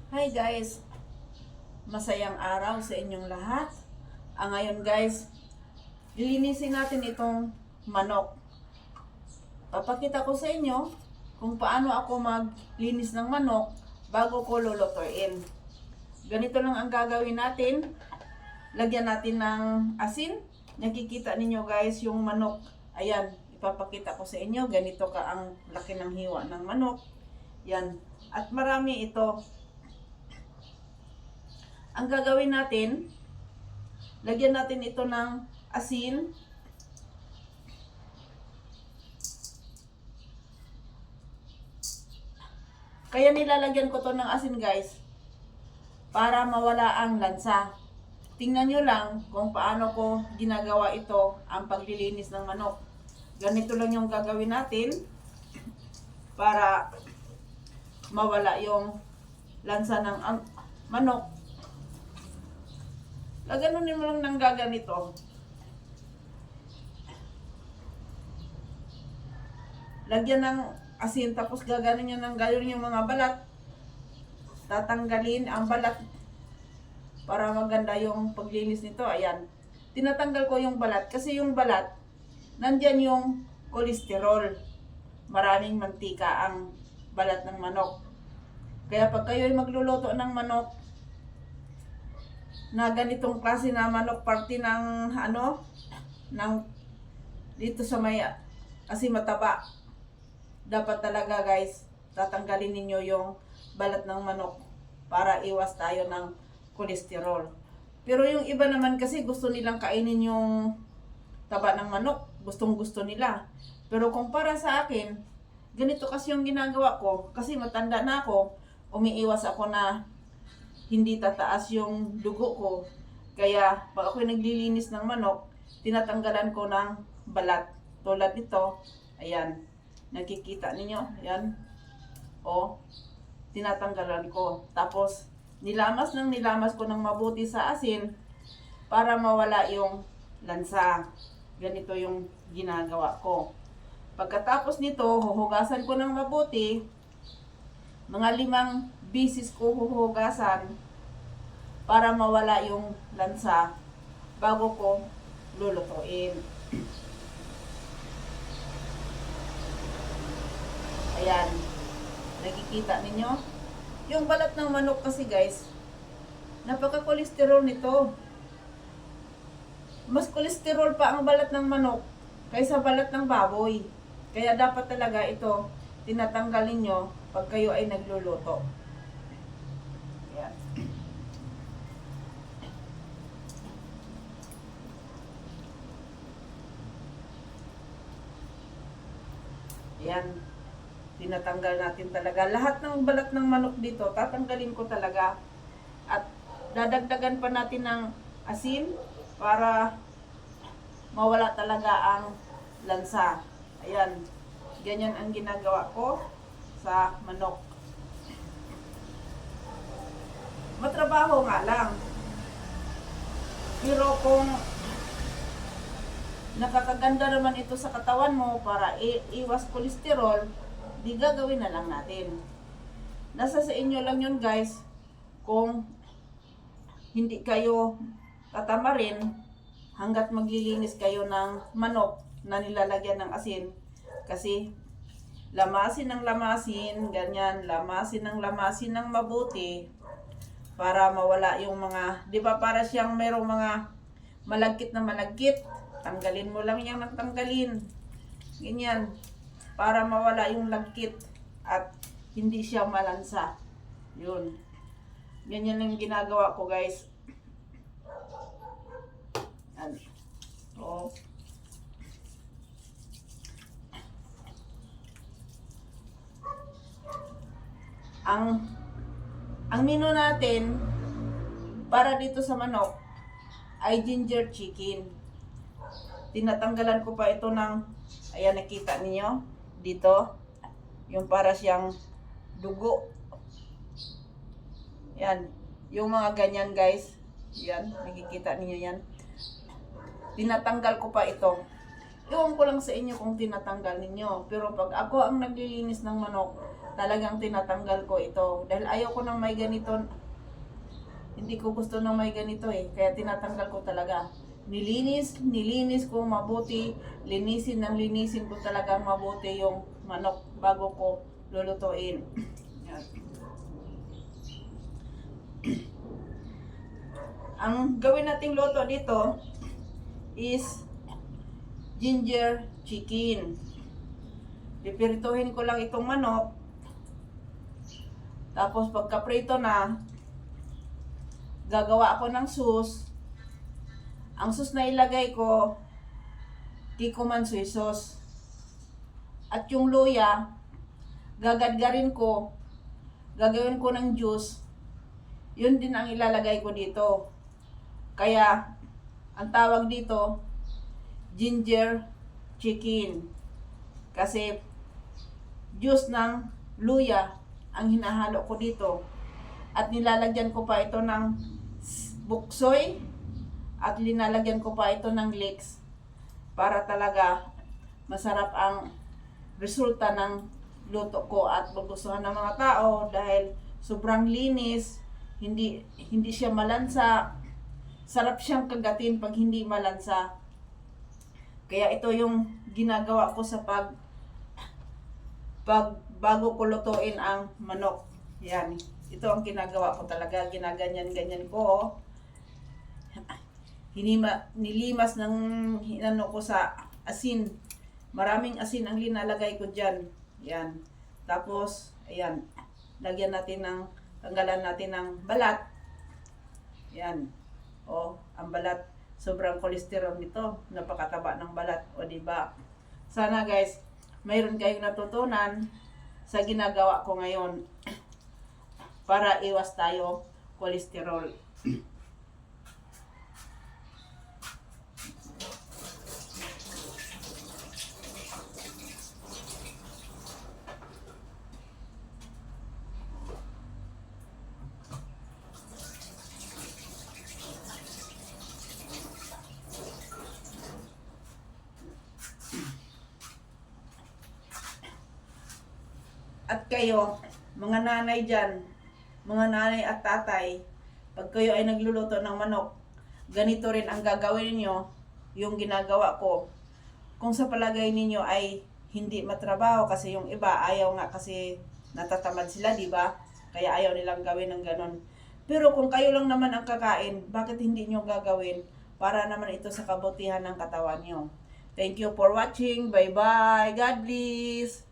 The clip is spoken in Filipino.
Hi guys! Masayang araw sa inyong lahat. Ngayon guys, lilinisin natin itong manok. Papakita ko sa inyo kung paano ako maglinis ng manok bago ko lulutuin. Ganito lang ang gagawin natin. Lagyan natin ng asin. Nakikita ninyo guys yung manok. Ayan, ipapakita ko sa inyo. Ganito ka ang laki ng hiwa ng manok. Yan. At marami ito. Ang gagawin natin, lagyan natin ito ng asin. Kaya nilalagyan ko to ng asin guys, para mawala ang lansa. Tingnan nyo lang kung paano ko ginagawa ito, ang paglilinis ng manok. Ganito lang yung gagawin natin, para mawala yung lansa ng manok. Gaganunin mo lang ng gaganito. Lagyan ng asin, tapos gaganin nyo ng gayon yung mga balat. Tatanggalin ang balat para maganda yung paglinis nito. Ayan. Tinatanggal ko yung balat kasi yung balat, nandyan yung kolesterol. Maraming mantika ang balat ng manok. Kaya pag kayo ay magluluto ng manok, na ganitong klase na manok, parte ng ng dito sa may kasi mataba, dapat talaga guys tatanggalin ninyo yung balat ng manok para iwas tayo ng kolesterol. Pero yung iba naman kasi gusto nilang kainin yung taba ng manok, gustong gusto nila. Pero kung para sa akin, ganito kasi yung ginagawa ko, kasi matanda na ako, umiiwas ako na hindi tataas yung dugo ko. Kaya pag ako naglilinis ng manok, tinatanggalan ko ng balat. Tulad nito, ayan. Nakikita ninyo, ayan. O, tinatanggalan ko. Tapos, nilamas ko ng mabuti sa asin para mawala yung lansa. Ganito yung ginagawa ko. Pagkatapos nito, huhugasan ko ng mabuti. Mga 5 bisis ko huhugasan para mawala yung lansa bago ko lulutuin. Ayan. Nakikita ninyo? Yung balat ng manok kasi guys, napaka-kolesterol nito. Mas kolesterol pa ang balat ng manok kaysa balat ng baboy. Kaya dapat talaga ito tinatanggalin nyo pag kayo ay nagluluto. Ayan. Ayan. Tinatanggal natin talaga. Lahat ng balat ng manok dito, tatanggalin ko talaga. At dadagdagan pa natin ng asin para mawala talaga ang lansa. Ayan. Ganyan ang ginagawa ko sa manok. Matrabaho nga lang. Pero kung nakakaganda naman ito sa katawan mo para iwas kolesterol, di gagawin na lang natin. Nasa sa inyo lang yun guys, kung hindi kayo tatamarin hanggat maglilinis kayo ng manok na nilalagyan ng asin. Kasi lamasin ng lamasin, ganyan, lamasin ng mabuti para mawala yung mga, di ba para siyang merong mga malagkit na malagkit. Tanggalin mo lang yan ng tanggalin. Ganyan. Para mawala yung lagkit at hindi siya malansa. Yun. Ganyan yung ginagawa ko guys. Yan. So, ang menu natin para dito sa manok ay ginger chicken. Tinatanggalan ko pa ito ng, ayan, nakita niyo dito, yung para siyang dugo. Yan, yung mga ganyan guys. Yan, nakikita niyo yan. Tinatanggal ko pa ito Iwan ko lang sa inyo kung tinatanggal ninyo. Pero pag ako ang naglilinis ng manok, talagang tinatanggal ko ito. Dahil ayaw ko ng may ganito. Hindi ko gusto ng may ganito eh. Kaya tinatanggal ko talaga. Nilinis ko mabuti. Linisin ko talaga mabuti yung manok bago ko lulutuin. Yan. Ang gawin nating luto dito is ginger chicken. Pipirituhin ko lang itong manok. Tapos pagka-prito na, gagawa ako ng sauce. Ang sauce na ilagay ko, Kikkoman soy sauce. At yung luya, gagadgarin ko, gagawin ko ng juice. Yun din ang ilalagay ko dito. Kaya, ang tawag dito, ginger chicken. Kasi, juice ng luya ang hinahalo ko dito. At nilalagyan ko pa ito ng buksoy. At linalagyan ko pa ito ng leeks. Para talaga masarap ang resulta ng luto ko. At magustuhan ng mga tao dahil sobrang linis. Hindi siya malansa. Sarap siyang kagatin pag hindi malansa. Kaya ito yung ginagawa ko sa pag bago ko lutuin ang manok. Yan. Ito ang ginagawa ko talaga. Ginaganyan-ganyan ko. Nilimas ng hinano ko sa asin. Maraming asin ang linalagay ko dyan. Yan. Tapos, ayan. Tanggalan natin ng balat. Yan. O, ang balat. Sobrang kolesterol nito. Napakataba ng balat. O, diba? Sana guys, mayroon kayong natutunan sa ginagawa ko ngayon para iwas tayo kolesterol. At kayo, mga nanay dyan, mga nanay at tatay, pag kayo ay nagluluto ng manok, ganito rin ang gagawin niyo, yung ginagawa ko. Kung sa palagay ninyo ay hindi matrabaho kasi yung iba ayaw nga kasi natatamad sila, di ba? Kaya ayaw nilang gawin ng ganon. Pero kung kayo lang naman ang kakain, bakit hindi nyo gagawin para naman ito sa kabutihan ng katawan nyo? Thank you for watching. Bye-bye. God bless.